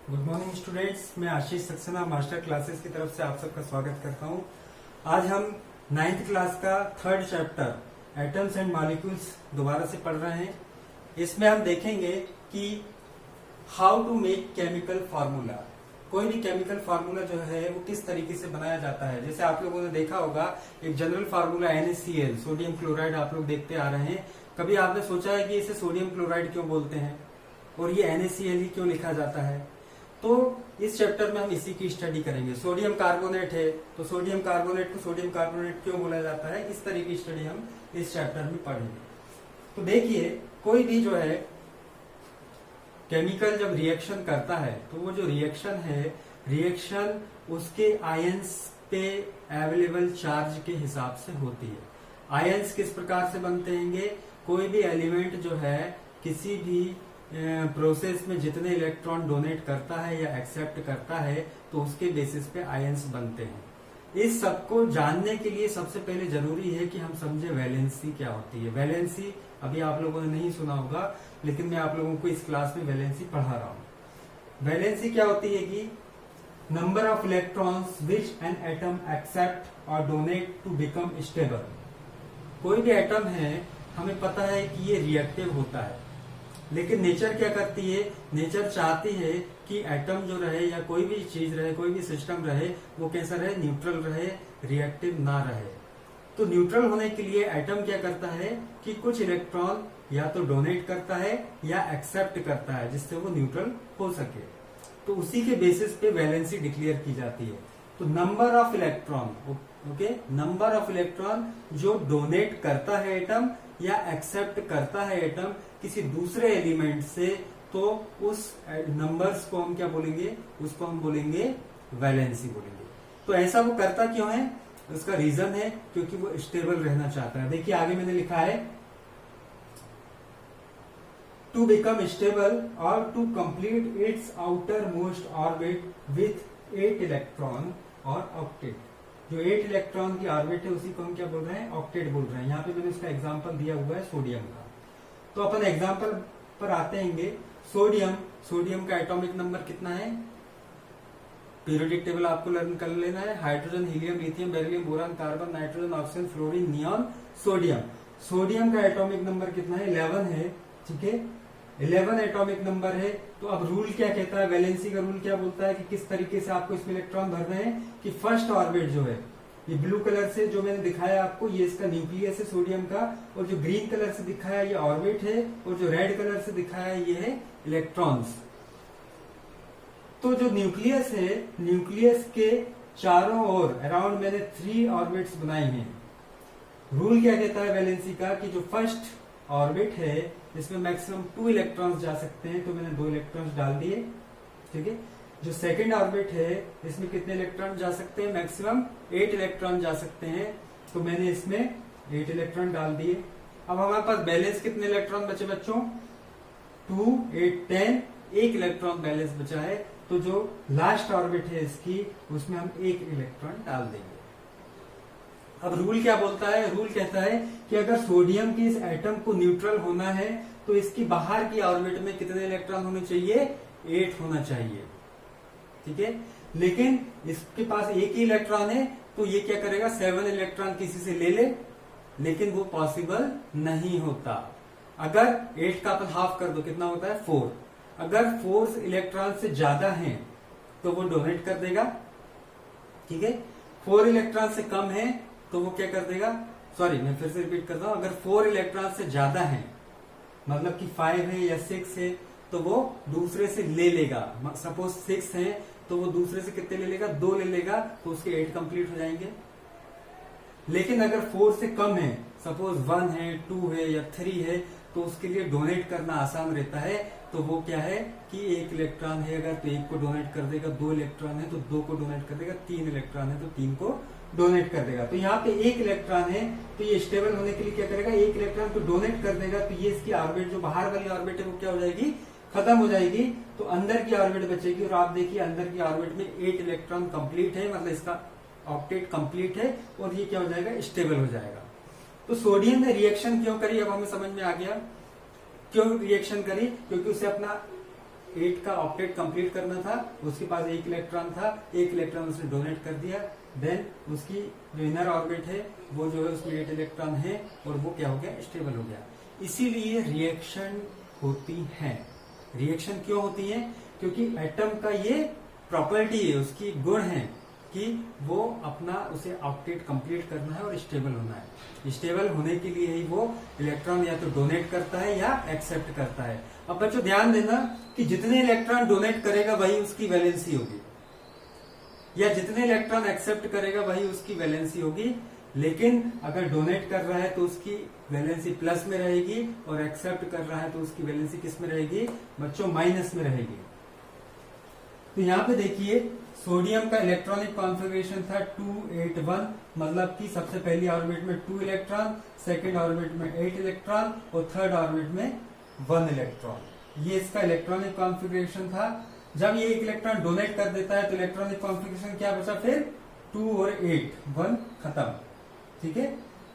Good morning students, मैं Ashish Saxena master classes की तरफ से आप सबका स्वागत करता हूं। आज हम 9th क्लास का 3rd chapter atoms and molecules दोबारा से पढ़ रहे हैं। इसमें हम देखेंगे कि how to make chemical formula. कोई भी केमिकल फार्मूला जो है वो किस तरीके से बनाया जाता है। जैसे आप लोगों ने देखा होगा एक general formula NaCl, sodium chloride, आप लोग देखते आ रहे हैं। कभी आपने सोचा है कि इसे सोडियम क्लोराइड क्यों बोलते हैं और ये NaCl ही क्यों लिखा जाता है? तो इस चैप्टर में हम इसी की स्टडी करेंगे। सोडियम कार्बोनेट है तो सोडियम कार्बोनेट को सोडियम कार्बोनेट क्यों बोला जाता है, इस तरह की स्टडी हम इस चैप्टर में पढ़ेंगे। तो देखिए, कोई भी जो है केमिकल जब रिएक्शन करता है तो वो जो रिएक्शन है, रिएक्शन उसके आयंस पे अवेलेबल चार्ज के हिसाब से होती है। आयंस किस प्रकार से बनते हैं? कोई भी एलिमेंट जो है किसी भी प्रोसेस में जितने इलेक्ट्रॉन डोनेट करता है या एक्सेप्ट करता है तो उसके बेसिस पे आयंस बनते हैं। इस सबको जानने के लिए सबसे पहले जरूरी है कि हम समझे वैलेंसी क्या होती है। वैलेंसी अभी आप लोगों ने नहीं सुना होगा, लेकिन मैं आप लोगों को इस क्लास में वैलेंसी पढ़ा रहा हूं। वैलेंसी क्या होती है कि number of electrons which an atom accept और डोनेट टू बिकम स्टेबल। कोई भी एटम है, हमें पता है कि ये रिएक्टिव होता है, लेकिन नेचर क्या करती है? नेचर चाहती है कि एटम जो रहे या कोई भी चीज रहे, कोई भी सिस्टम रहे, वो कैसा रहे? न्यूट्रल रहे, रिएक्टिव ना रहे। तो न्यूट्रल होने के लिए एटम क्या करता है कि कुछ इलेक्ट्रॉन या तो डोनेट करता है या एक्सेप्ट करता है, जिससे वो न्यूट्रल हो सके। तो उसी के बेसिस पे वैलेंसी डिक्लेयर की जाती है। तो number of electron, okay, number of electron जो डोनेट करता है एटम या एक्सेप्ट करता है एटम किसी दूसरे एलिमेंट से, तो उस नंबर्स को हम क्या बोलेंगे? उसको हम बोलेंगे वैलेंसी बोलेंगे। तो ऐसा वो करता क्यों है? उसका रीजन है क्योंकि वो स्टेबल रहना चाहता है। देखिए आगे मैंने लिखा है टू बिकम स्टेबल और to complete its outermost orbit with 8 electron और ऑक्टेट। जो 8 इलेक्ट्रॉन की ऑर्बिट है उसी को हम क्या बोल रहे हैं? ऑक्टेट बोल रहे हैं। यहाँ पे मैंने उसका एग्जांपल दिया हुआ है सोडियम का। तो अपन एग्जांपल पर आते हैं। सोडियम का एटॉमिक नंबर कितना है? पीरियोडिक टेबल आपको लर्न कर लेना है। Hydrogen, helium, lithium, beryllium, boron, carbon, nitrogen, oxygen, fluorine, neon, sodium. Sodium का एटॉमिक नंबर कितना है? 11 है। ठीक है, 11 एटॉमिक नंबर है। तो अब रूल क्या कहता है? वैलेंसी का रूल क्या बोलता है कि किस तरीके से आपको इसमें इलेक्ट्रॉन भरने हैं? कि फर्स्ट ऑर्बिट जो है, ये ब्लू कलर से जो मैंने दिखाया आपको, ये इसका न्यूक्लियस है सोडियम का, और जो ग्रीन कलर से दिखाया ये ऑर्बिट है, और जो रेड कलर से दिखाया ये है इलेक्ट्रॉन्स। तो जो न्यूक्लियस है, न्यूक्लियस के चारों ओर अराउंड मैंने 3 ऑर्बिट्स बनाई हैं। रूल क्या कहता है वैलेंसी का कि जो फर्स्ट ऑर्बिट है इसमें मैक्सिमम 2 इलेक्ट्रॉन्स जा सकते हैं, तो मैंने 2 इलेक्ट्रॉन्स डाल दिए। ठीक है, जो सेकंड ऑर्बिट है इसमें कितने इलेक्ट्रॉन जा सकते हैं? मैक्सिमम 8 इलेक्ट्रॉन जा सकते हैं, तो मैंने इसमें 8 इलेक्ट्रॉन डाल दिए। अब हमारे पास बैलेंस कितने इलेक्ट्रॉन बचे बच्चों? 2, 8, 10, 1 इलेक्ट्रॉन बैलेंस बचा है। तो जो लास्ट ऑर्बिट है इसकी, उसमें हम 1 इलेक्ट्रॉन डाल देंगे। अब रूल क्या बोलता है? रूल कहता है कि अगर सोडियम के इस एटम को न्यूट्रल होना है तो इसकी बाहर की ऑर्बिट में कितने इलेक्ट्रॉन होने चाहिए? 8 होना चाहिए। ठीक है, लेकिन इसके पास 1 ही इलेक्ट्रॉन है, तो ये क्या करेगा? 7 इलेक्ट्रॉन किसी से ले ले, लेकिन वो पॉसिबल नहीं होता। अगर 8 का अपन हाफ कर दो, कितना होता है? 4। अगर 4 इलेक्ट्रॉन से ज्यादा हैं तो वो डोनेट कर देगा। ठीक है, 4 इलेक्ट्रॉन से कम है तो वो क्या कर देगा? सॉरी, मैं फिर से रिपीट करता हूं। अगर 4 इलेक्ट्रॉन से ज्यादा है, मतलब कि 5 है या 6 है, तो वो दूसरे से ले लेगा। सपोज 6 है तो वो दूसरे से कितने ले लेगा? 2 ले लेगा, तो उसके 8 कंप्लीट हो जाएंगे। लेकिन अगर 4 से कम है, सपोज 1 है, 2 है या 3 है, तो उसके लिए डोनेट करना आसान रहता है। तो वो क्या है कि 1 इलेक्ट्रॉन है अगर, तो 1 को डोनेट कर देगा। 2 इलेक्ट्रॉन है तो 2 को डोनेट कर देगा। 3 इलेक्ट्रॉन है तो 3 को डोनेट कर देगा। तो यहाँ पे 1 इलेक्ट्रॉन है तो ये स्टेबल होने के लिए क्या करेगा? 1 इलेक्ट्रॉन को डोनेट कर देगा। तो ये इसकी ऑर्बिट, जो बाहर वाली ऑर्बिट है, वो क्या हो जाएगी? खत्म हो जाएगी। तो अंदर की ऑर्बिट बचेगी। और आप देखिए अंदर की ऑर्बिट में 8 इलेक्ट्रॉन कंप्लीट है, मतलब इसका ऑक्टेट कंप्लीट है, और ये क्या हो जाएगा? स्टेबल हो जाएगा। तो सोडियम ने रिएक्शन क्यों करी? अब हमें समझ में आ गया क्यों रिएक्शन करी। क्योंकि उसे अपना 8 का ऑक्टेट कंप्लीट करना था, उसके पास 1 इलेक्ट्रॉन था, 1 इलेक्ट्रॉन उसने डोनेट कर दिया, देन उसकी जो इनर ऑर्बिट है वो जो है उसमें 8 इलेक्ट्रॉन है और वो क्या हो गया, स्टेबल हो गया। इसीलिए रिएक्शन होती है। रिएक्शन क्यों होती है? क्योंकि एटम का ये प्रॉपर्टी है, उसकी गुण है कि वो अपना उसे ऑक्टेट कंप्लीट करना है और स्टेबल होना है। स्टेबल होने के लिए ही वो इलेक्ट्रॉन या तो डोनेट करता है या एक्सेप्ट करता है। अब बच्चों ध्यान देना कि जितने इलेक्ट्रॉन डोनेट करेगा वही उसकी वैलेंसी होगी, या जितने इलेक्ट्रॉन एक्सेप्ट करेगा वही उसकी वैलेंसी होगी। लेकिन अगर डोनेट कर रहा है तो उसकी वैलेंसी प्लस में रहेगी और एक्सेप्ट कर रहा है तो उसकी वैलेंसी किस में रहेगी बच्चों, माइनस में रहेगी। तो यहाँ पे देखिए सोडियम का इलेक्ट्रॉनिक कॉन्फ़िगरेशन था 281, मतलब कि सबसे पहली ऑर्बिट में 2 इलेक्ट्रॉन, सेकेंड ऑर्बिट में 8 इलेक्ट्रॉन और थर्ड ऑर्बिट में 1 इलेक्ट्रॉन। ये इसका इलेक्ट्रॉनिक कॉन्फ़िगरेशन था। जब ये 1 इलेक्ट्रॉन डोनेट कर देता है तो इलेक्ट्रॉनिक कॉन्फ़िगरेशन क्या बचा, फिर 2 और 8, 1 खत्म, ठीक है।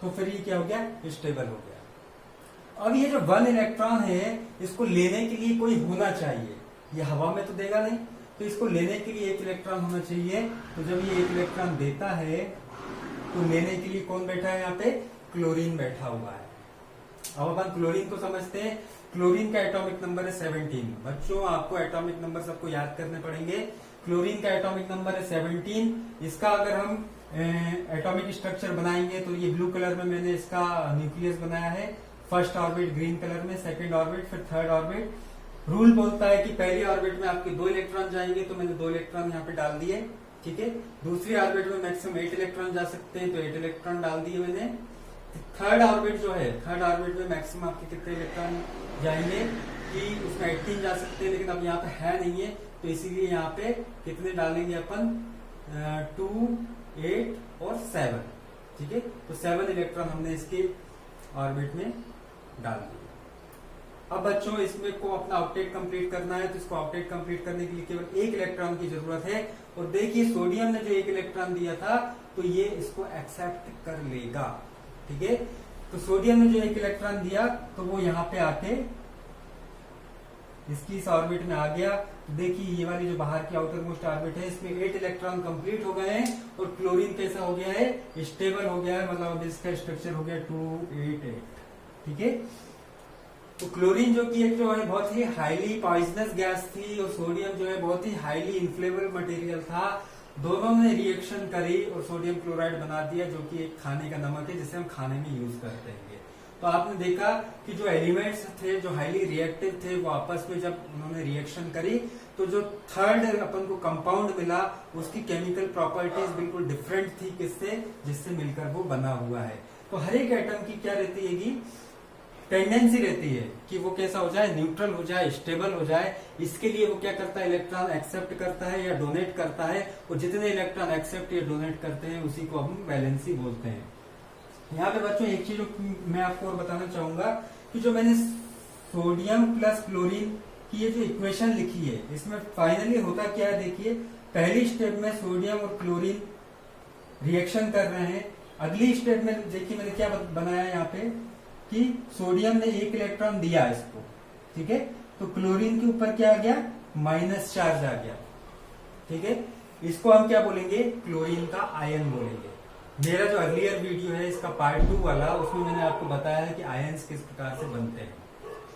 तो फिर ये क्या हो गया, स्टेबल हो गया। अब ये जो 1 इलेक्ट्रॉन है इसको लेने के लिए कोई होना चाहिए, ये हवा में तो देगा नहीं, तो इसको लेने के लिए 1 इलेक्ट्रॉन होना चाहिए। तो जब ये 1 इलेक्ट्रॉन देता है तो लेने के लिए कौन बैठा है, यहाँ पे क्लोरीन बैठा हुआ है। अब अपन क्लोरीन को समझते हैं। क्लोरीन का एटॉमिक नंबर है 17। बच्चों आपको एटॉमिक नंबर सबको याद करने पड़ेंगे। क्लोरीन का एटॉमिक नंबर है 17। इसका अगर हम एटॉमिक स्ट्रक्चर बनाएंगे तो ये ब्लू कलर में मैंने इसका न्यूक्लियस बनाया है। फर्स्ट ऑर्बिट ग्रीन कलर में, सेकेंड ऑर्बिट, फिर थर्ड ऑर्बिट। रूल बोलता है कि पहली ऑर्बिट में आपके 2 इलेक्ट्रॉन जाएंगे, तो मैंने 2 इलेक्ट्रॉन यहाँ पे डाल दिए, ठीक है। दूसरी ऑर्बिट में मैक्सिमम 8 इलेक्ट्रॉन जा सकते हैं, तो 8 इलेक्ट्रॉन डाल दिए मैंने। थर्ड ऑर्बिट जो है, थर्ड ऑर्बिट में मैक्सिमम आपके कितने इलेक्ट्रॉन जाएंगे कि उसमें 18 जा सकते हैं, लेकिन अब यहाँ पे है नहीं है, तो इसीलिए यहाँ पे कितने डालेंगे अपन, 2, 8 और 7, ठीक है। तो 7 इलेक्ट्रॉन हमने इसके ऑर्बिट में डाल दिए। अब बच्चों इसमें को अपना ऑक्टेट कंप्लीट करना है, तो इसको ऑक्टेट कंप्लीट करने के लिए केवल 1 इलेक्ट्रॉन की जरूरत है। और देखिए सोडियम ने जो 1 इलेक्ट्रॉन दिया था तो ये इसको एक्सेप्ट कर लेगा, ठीक है। तो सोडियम ने जो 1 इलेक्ट्रॉन दिया तो वो यहाँ पे आके इसकी इस ऑर्बिट में आ गया। देखिए ये वाली जो बाहर की आउटर मोस्ट ऑर्बिट है इसमें 8 इलेक्ट्रॉन कंप्लीट हो गए हैं और क्लोरीन कैसा हो गया है, स्टेबल हो गया है, मतलब इसका स्ट्रक्चर हो गया 288, ठीक है। तो क्लोरीन जो कि एक जो है बहुत ही हाईली पॉइजनस गैस थी और सोडियम जो है बहुत ही हाईली इन्फ्लेमेबल मटेरियल था। दोनों ने रिएक्शन करी और सोडियम क्लोराइड बना दिया, जो कि एक खाने का नमक है जिसे हम खाने में यूज करते हैं। तो आपने देखा कि जो एलिमेंट्स थे जो हाईली रिएक्टिव थे वो आपस में जब उन्होंने रिएक्शन करी तो जो थर्ड अपन को कंपाउंड मिला उसकी केमिकल प्रॉपर्टीज बिल्कुल डिफरेंट थी, किससे, जिससे मिलकर वो बना हुआ है। तो हर एक एटम की क्या रहती है कि टेंडेंसी रहती है कि वो कैसा हो जाए, न्यूट्रल हो जाए, स्टेबल हो जाए। इसके लिए वो क्या करता है, इलेक्ट्रॉन एक्सेप्ट करता है या डोनेट करता है, और जितने इलेक्ट्रॉन एक्सेप्ट या डोनेट करते हैं उसी को हम वैलेंसी बोलते हैं। यहाँ पे बच्चों एक चीज मैं आपको और बताना चाहूंगा कि जो मैंने सोडियम प्लस क्लोरीन की ये जो इक्वेशन लिखी है इसमें फाइनली होता क्या है, देखिए पहली स्टेप में सोडियम और क्लोरीन रिएक्शन कर रहे हैं। अगली स्टेप में देखिए मैंने क्या बनाया यहाँ पे कि सोडियम ने 1 इलेक्ट्रॉन दिया इसको, ठीक है, तो क्लोरीन के ऊपर क्या आ गया, माइनस चार्ज आ गया, ठीक है। इसको हम क्या बोलेंगे, क्लोरीन का आयन बोलेंगे। मेरा जो अर्लियर वीडियो है इसका पार्ट 2 वाला, उसमें मैंने आपको बताया है कि आयंस किस प्रकार से बनते हैं।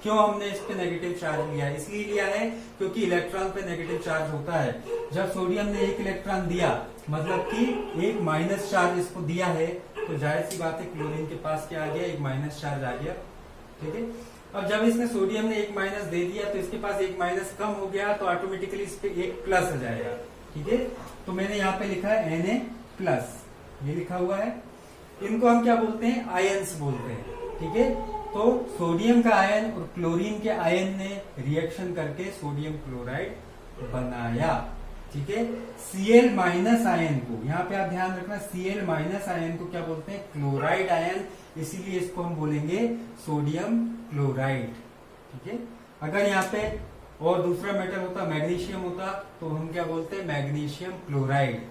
क्यों हमने इस पे नेगेटिव चार्ज लिया है, इसलिए लिया है क्योंकि इलेक्ट्रॉन पे नेगेटिव चार्ज होता है। जब सोडियम ने 1 इलेक्ट्रॉन दिया मतलब कि एक माइनस चार्ज इसको दिया है, तो जाहिर सी बात है क्लोरीन के पास क्या आ गया, एक माइनस चार्ज आ गया, ठीक है। अब जब इसने सोडियम ने 1 माइनस दे दिया तो इसके पास 1 माइनस कम हो गया, तो ऑटोमेटिकली इस पे 1 प्लस आ जाएगा, ठीक है। तो मैंने यहाँ पे लिखा है Na+, ये लिखा हुआ है। इनको हम क्या बोलते हैं, आयंस बोलते हैं, ठीक है। तो सोडियम का आयन और क्लोरीन के आयन ने रिएक्शन करके सोडियम क्लोराइड बनाया, ठीक है। Cl- आयन को, यहाँ पे आप ध्यान रखना, Cl- आयन को क्या बोलते हैं, क्लोराइड आयन, इसीलिए इसको हम बोलेंगे सोडियम क्लोराइड, ठीक है। अगर यहाँ पे और दूसरा मेटल होता, मैग्नीशियम होता, तो हम क्या बोलते हैं, मैग्नीशियम क्लोराइड।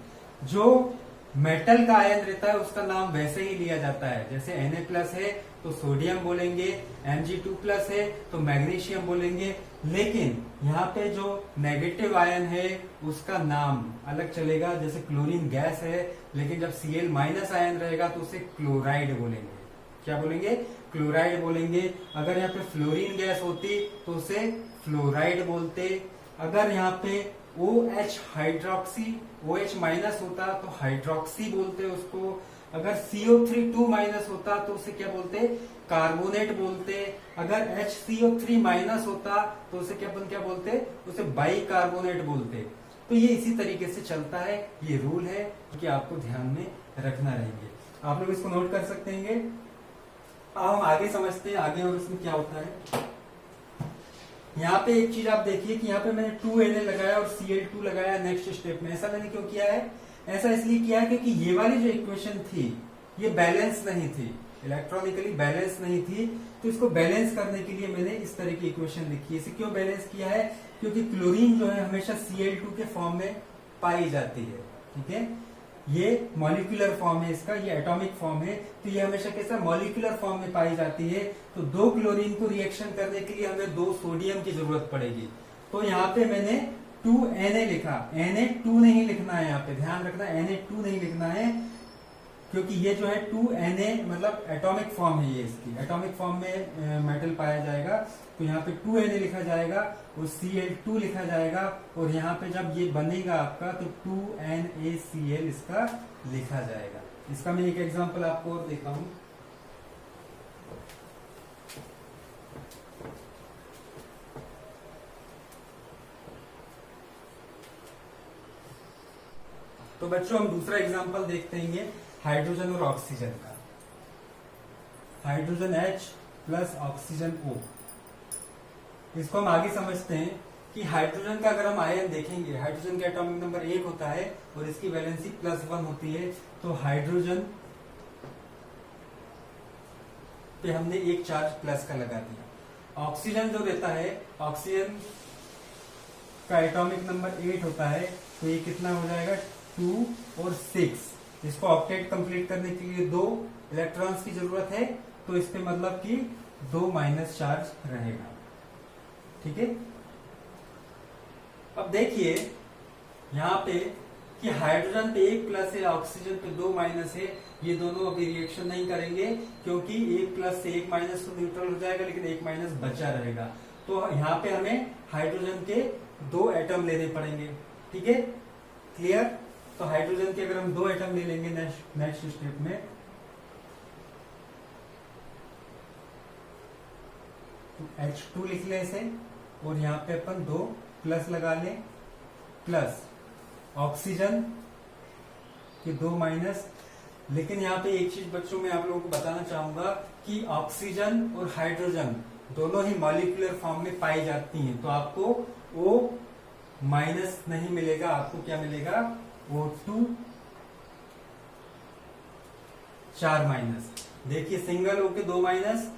जो मेटल का आयन रहता है उसका नाम वैसे ही लिया जाता है, जैसे Na+ है तो सोडियम बोलेंगे, Mg2+ है तो मैग्नीशियम बोलेंगे। लेकिन यहाँ पे जो नेगेटिव आयन है उसका नाम अलग चलेगा, जैसे क्लोरीन गैस है, लेकिन जब Cl- आयन रहेगा तो उसे क्लोराइड बोलेंगे। क्या बोलेंगे? क्लोराइड बोलेंगे। अगर यहाँ पे फ्लोरीन गैस होती तो उसे फ्लोराइड बोलते। अगर यहाँ पे OH हाइड्रोक्सी OH- होता तो हाइड्रोक्सी बोलते उसको। अगर CO3 होता तो उसे क्या बोलते? कार्बोनेट बोलते। अगर HCO3- होता तो उसे क्या बोलते? उसे बाई कार्बोनेट बोलते। तो ये इसी तरीके से चलता है, ये रूल है कि आपको ध्यान में रखना रहेंगे। आप लोग इसको नोट कर सकते हैं। अब हम आगे समझते हैं आगे और इसमें क्या होता है। यहाँ पे एक चीज आप देखिए कि यहाँ पे मैंने 2Na लगाया और Cl2 लगाया नेक्स्ट स्टेप में। ऐसा मैंने क्यों किया है? ऐसा इसलिए किया है क्योंकि ये वाली जो इक्वेशन थी ये बैलेंस नहीं थी, इलेक्ट्रॉनिकली बैलेंस नहीं थी। तो इसको बैलेंस करने के लिए मैंने इस तरह की इक्वेशन लिखी है। इसे क्यों बैलेंस किया है? क्योंकि क्लोरीन जो है हमेशा Cl2 के फॉर्म में पाई जाती है। ठीक है, ये मॉलिक्यूलर फॉर्म है इसका, ये एटॉमिक फॉर्म है, तो ये हमेशा कैसा मॉलिक्यूलर फॉर्म में पाई जाती है। तो दो क्लोरीन को रिएक्शन करने के लिए हमें 2 सोडियम की जरूरत पड़ेगी। तो यहाँ पे मैंने 2Na लिखा, Na2 नहीं लिखना है, यहाँ पे ध्यान रखना, Na2 नहीं लिखना है, क्योंकि ये जो है 2Na मतलब एटॉमिक फॉर्म है, ये इसकी एटॉमिक फॉर्म में मेटल पाया जाएगा। तो यहाँ पे 2Na लिखा जाएगा और Cl2 लिखा जाएगा, और यहाँ पे जब ये बनेगा आपका तो 2NaCl इसका लिखा जाएगा। इसका मैं एक एग्जांपल आपको और देता हूं। तो बच्चों हम दूसरा एग्जांपल देखते हैं हाइड्रोजन और ऑक्सीजन का। Hydrogen H plus oxygen O। इसको हम आगे समझते हैं कि हाइड्रोजन का अगर हम आयन देखेंगे, हाइड्रोजन का एटॉमिक नंबर 1 होता है और इसकी वैलेंसी +1 होती है। तो हाइड्रोजन पे हमने एक चार्ज प्लस का लगा दिया। ऑक्सीजन जो रहता है, ऑक्सीजन का एटॉमिक नंबर 8 होता है, तो ये कितना हो जाएगा? 2 और 6। इसको ऑक्टेट कंप्लीट करने के लिए 2 इलेक्ट्रॉन्स की जरूरत है, तो इस पे मतलब कि 2 माइनस चार्ज रहेगा। ठीक है, अब देखिए यहाँ पे कि हाइड्रोजन पे 1 प्लस है, ऑक्सीजन पे 2 माइनस है। ये दोनों अभी रिएक्शन नहीं करेंगे क्योंकि 1 प्लस से 1 माइनस तो न्यूट्रल हो जाएगा, लेकिन 1 माइनस बचा रहेगा। तो यहाँ पे हमें हाइड्रोजन के 2 एटम लेने पड़ेंगे। ठीक है, क्लियर? तो हाइड्रोजन के अगर हम 2 एटम ले लेंगे नेक्स्ट स्टेप में, तो H2 लिख ले इसे, और यहाँ पे अपन 2 प्लस लगा लें, प्लस ऑक्सीजन के 2 माइनस। लेकिन यहाँ पे एक चीज बच्चों में आप लोगों को बताना चाहूंगा कि ऑक्सीजन और हाइड्रोजन दोनों ही मॉलिक्यूलर फॉर्म में पाई जाती हैं, तो आपको O- नहीं मिलेगा, आपको क्या मिलेगा? O2 4 minus. देखिए सिंगल O के 2 माइनस,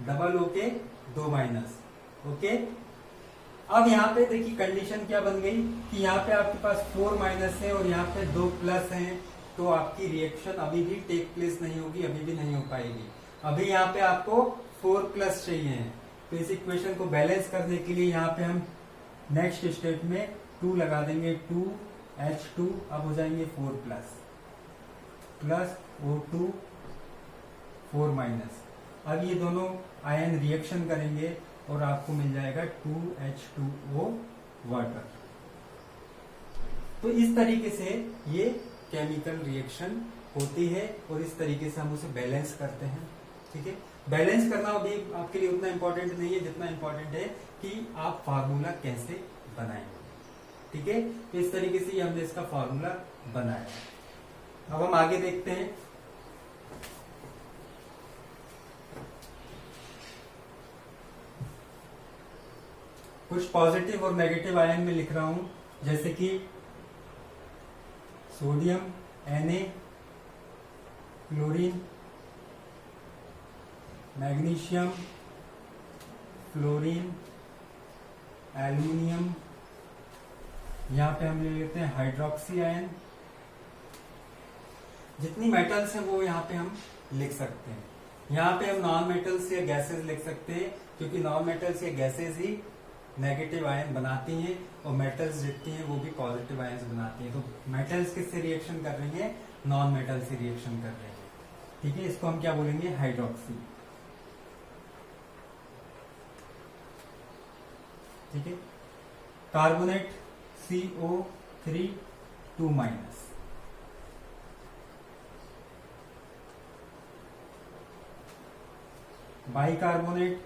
डबल O के 2 माइनस। ओके, अब यहाँ पे देखिए कंडीशन क्या बन गई कि यहाँ पे आपके पास 4 माइनस है और यहाँ पे 2 प्लस हैं, तो आपकी रिएक्शन अभी भी टेक प्लेस नहीं होगी, अभी भी नहीं हो पाएगी। अभी यहाँ पे आपको 4 प्लस चाहिए। तो इस इक्वेशन को बैलेंस करने के लिए यहाँ पे हम नेक्स्ट स्टेप में 2 लगा देंगे, 2H2, अब हो जाएंगे 4 प्लस, प्लस O2 4 माइनस। अब ये दोनों आयन रिएक्शन करेंगे और आपको मिल जाएगा 2H2O वाटर। तो इस तरीके से ये केमिकल रिएक्शन होती है और इस तरीके से हम उसे बैलेंस करते हैं। ठीक है, बैलेंस करना अभी आपके लिए उतना इंपॉर्टेंट नहीं है जितना इंपॉर्टेंट है कि आप फार्मूला कैसे बनाएंगे। ठीक है, तो इस तरीके से हमने इसका फार्मूला बनाया। अब हम आगे देखते हैं। कुछ पॉजिटिव और नेगेटिव आयन में लिख रहा हूं, जैसे कि sodium Na, chlorine, magnesium, fluorine, aluminium. यहां पे हम ले लेते हैं हाइड्रोक्सी आयन, जितनी मेटल्स हैं वो यहाँ पे हम लिख सकते हैं। यहाँ पे हम नॉन मेटल्स या गैसेस लिख सकते हैं, क्योंकि नॉन मेटल्स या गैसेस ही नेगेटिव आयन बनाती हैं और मेटल्स जितनी हैं वो भी पॉजिटिव आयन बनाती हैं। तो मेटल्स किससे रिएक्शन कर रही है? नॉन मेटल से रिएक्शन कर रही है। ठीक है, इसको हम क्या बोलेंगे? हाइड्रोक्सी। ठीक है, carbonate CO3 2-, bicarbonate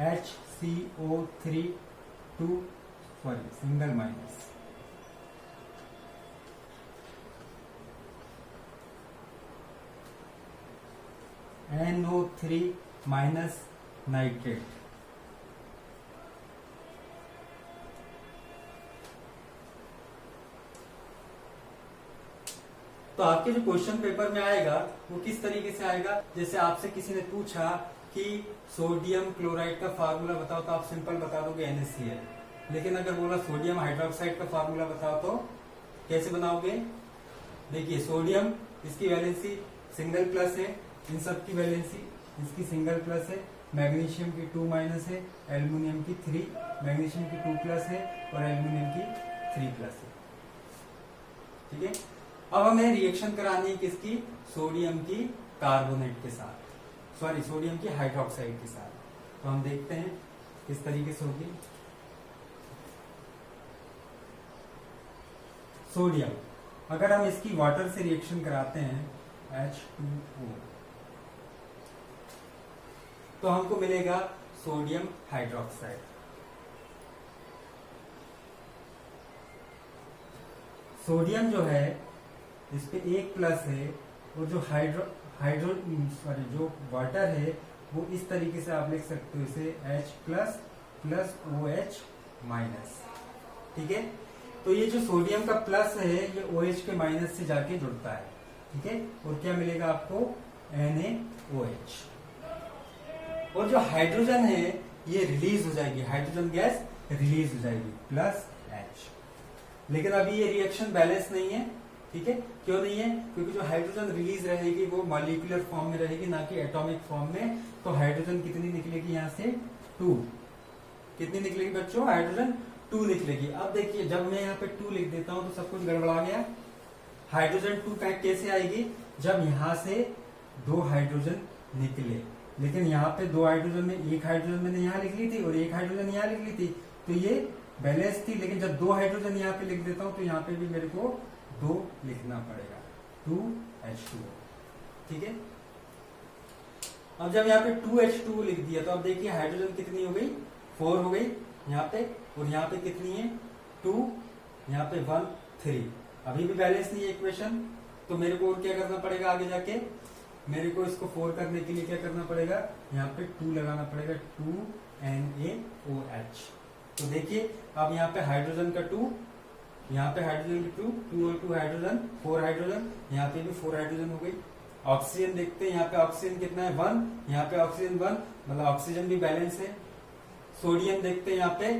HCO3 2 single minus, NO3- nitrate. तो आपके जो क्वेश्चन पेपर में आएगा वो किस तरीके से आएगा? जैसे आपसे किसी ने पूछा कि सोडियम क्लोराइड का फार्मूला बताओ, तो आप सिंपल बता दोगे NaCl। लेकिन अगर बोला सोडियम हाइड्रोक्साइड का फार्मूला बताओ तो कैसे बनाओगे? देखिए, सोडियम इसकी वैलेंसी सिंगल प्लस है, इन सब की वैलेंसी इसकी सिंगल प्लस है, मैग्नीशियम की 2- है, एल्यूमिनियम की 3, मैग्नीशियम की 2+ है और एल्यूमिनियम की 3+ है। ठीक है, अब हमें रिएक्शन करानी है किसकी? सोडियम की कार्बोनेट के साथ, सॉरी सोडियम की हाइड्रोक्साइड के साथ। तो हम देखते हैं किस तरीके से होगी। सोडियम, अगर हम इसकी वाटर से रिएक्शन कराते हैं H2O, तो हमको मिलेगा सोडियम हाइड्रोक्साइड। सोडियम जो है इस पे 1+ है और जो जो वाटर है वो इस तरीके से आप लिख सकते हो इसे H+ OH-। ठीक है, तो ये जो सोडियम का प्लस है ये OH के माइनस से जाके जुड़ता है। ठीक है, और क्या मिलेगा आपको? NaOH। और जो हाइड्रोजन है ये रिलीज हो जाएगी, हाइड्रोजन गैस रिलीज हो जाएगी +H। लेकिन अभी ये रिएक्शन बैलेंस नहीं है। ठीक है, क्यों नहीं है? क्योंकि जो हाइड्रोजन रिलीज रहेगी वो मॉलिक्यूलर फॉर्म में रहेगी, ना कि एटॉमिक फॉर्म में। तो हाइड्रोजन कितनी निकलेगी यहाँ से? 2। कितनी निकलेगी बच्चों? हाइड्रोजन 2 निकलेगी। अब देखिए, जब मैं यहाँ पे 2 लिख देता हूं तो सब कुछ गड़बड़ा गया। हाइड्रोजन 2 कैसे आएगी? जब यहाँ से 2 हाइड्रोजन निकले, लेकिन यहाँ पे 2 हाइड्रोजन में एक हाइड्रोजन मैंने यहाँ लिख ली थी और एक हाइड्रोजन यहाँ लिख ली थी, तो ये बैलेंस थी। लेकिन जब 2 हाइड्रोजन यहाँ पे लिख देता हूँ तो यहाँ पे भी मेरे को 2 लिखना पड़ेगा, 2H2O। ठीक है, अब जब यहाँ पे 2H2O लिख दिया तो अब देखिए हाइड्रोजन कितनी हो गई? 4 हो गई यहाँ पे, और यहाँ पे कितनी है? 2, यहाँ पे 1 3। अभी भी बैलेंस नहीं है इक्वेशन, तो मेरे को और क्या करना पड़ेगा आगे जाके? मेरे को इसको 4 करने के लिए क्या करना पड़ेगा? यहाँ पे 2 लगाना पड़ेगा, 2NaOH। तो देखिए, अब यहाँ पे हाइड्रोजन का 2, यहाँ पे हाइड्रोजन की 2 और 2 हाइड्रोजन, 4 हाइड्रोजन, यहाँ पे भी 4 हाइड्रोजन हो गई। ऑक्सीजन देखते हैं, यहाँ पे ऑक्सीजन कितना है? 1, यहाँ पे ऑक्सीजन 1, मतलब ऑक्सीजन भी बैलेंस है। सोडियम देखते हैं, यहाँ पे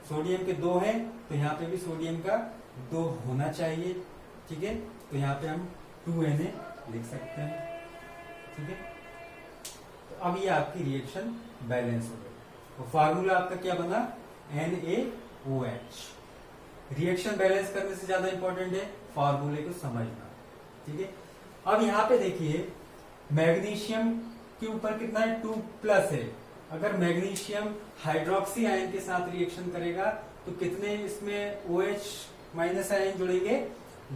सोडियम के 2 है, तो यहाँ पे भी सोडियम का 2 होना चाहिए। ठीक है, तो यहाँ पे हम 2Na लिख सकते हैं। ठीक है, तो अब ये आपकी रिएक्शन बैलेंस हो गई। तो फार्मूला आपका क्या बना? NaOH। रिएक्शन बैलेंस करने से ज्यादा इंपॉर्टेंट है फार्मूले को समझना। ठीक है, अब यहाँ पे देखिए, मैग्नीशियम के ऊपर कितना है? 2+ है। अगर मैग्नीशियम हाइड्रोक्सी आयन के साथ रिएक्शन करेगा तो कितने इसमें OH- आयन जुड़ेंगे?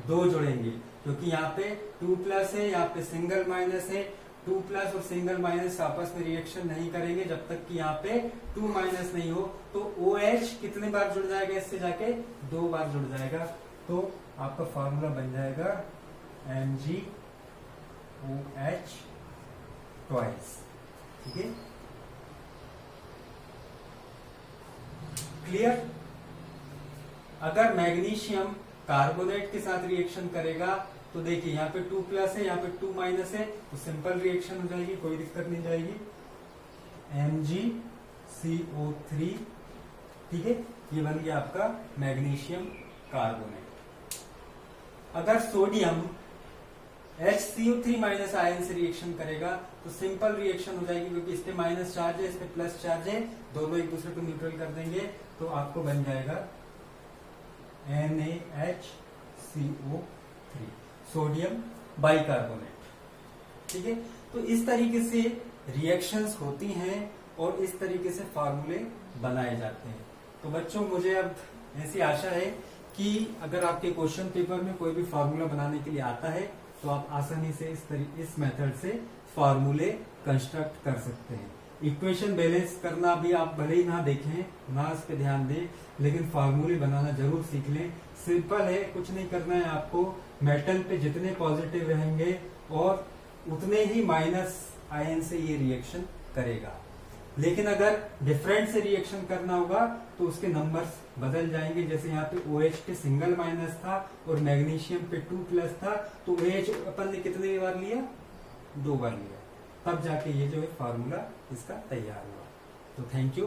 2 जुड़ेंगे, क्योंकि यहाँ पे 2+ है, यहाँ पे सिंगल माइनस है। 2+ और सिंगल माइनस आपस में रिएक्शन नहीं करेंगे जब तक कि यहाँ पे 2- नहीं हो। तो OH कितने बार जुड़ जाएगा इससे जाके? 2 बार जुड़ जाएगा। तो आपका फॉर्मूला बन जाएगा MgOH ट्वाइस। ठीक है, क्लियर? अगर मैग्नीशियम कार्बोनेट के साथ रिएक्शन करेगा तो देखिए, यहाँ पे 2+ है, यहाँ पे 2- है, तो सिंपल रिएक्शन हो जाएगी, कोई दिक्कत नहीं जाएगी। MgCO3। ठीक है, ये बन गया आपका मैग्नीशियम कार्बोनेट। अगर सोडियम HCO3 माइनस आयन से रिएक्शन करेगा तो सिंपल रिएक्शन हो जाएगी, क्योंकि इस पे माइनस चार्ज है, इस पे प्लस चार्ज है, दोनों एक दूसरे को न्यूट्रल कर देंगे तो आपको बन जाएगा NaHCO3 सोडियम बाइकार्बोनेट। ठीक है, तो इस तरीके से रिएक्शंस होती हैं और इस तरीके से फार्मूले बनाए जाते हैं। तो बच्चों मुझे अब ऐसी आशा है कि अगर आपके क्वेश्चन पेपर में कोई भी फार्मूला बनाने के लिए आता है तो आप आसानी से इस मेथड से फार्मूले कंस्ट्रक्ट कर सकते हैं। इक्वेशन बैलेंस करना भी आप भले ही ना देखें, ना इस पे ध्यान दें, लेकिन फार्मूले बनाना जरूर सीख लें। सिंपल है, कुछ नहीं करना है आपको। मेटल पे जितने पॉजिटिव रहेंगे और उतने ही माइनस आयन से ये रिएक्शन करेगा। लेकिन अगर डिफरेंट से रिएक्शन करना होगा तो उसके नंबर्स बदल जाएंगे। जैसे यहाँ पे OH पे सिंगल माइनस था और मैग्नीशियम पे 2 प्लस था, तो OH अपन ने कितने बार लिया? 2 बार लिया, तब जाके ये जो है फार्मूला इसका तैयार हुआ। तो थैंक यू।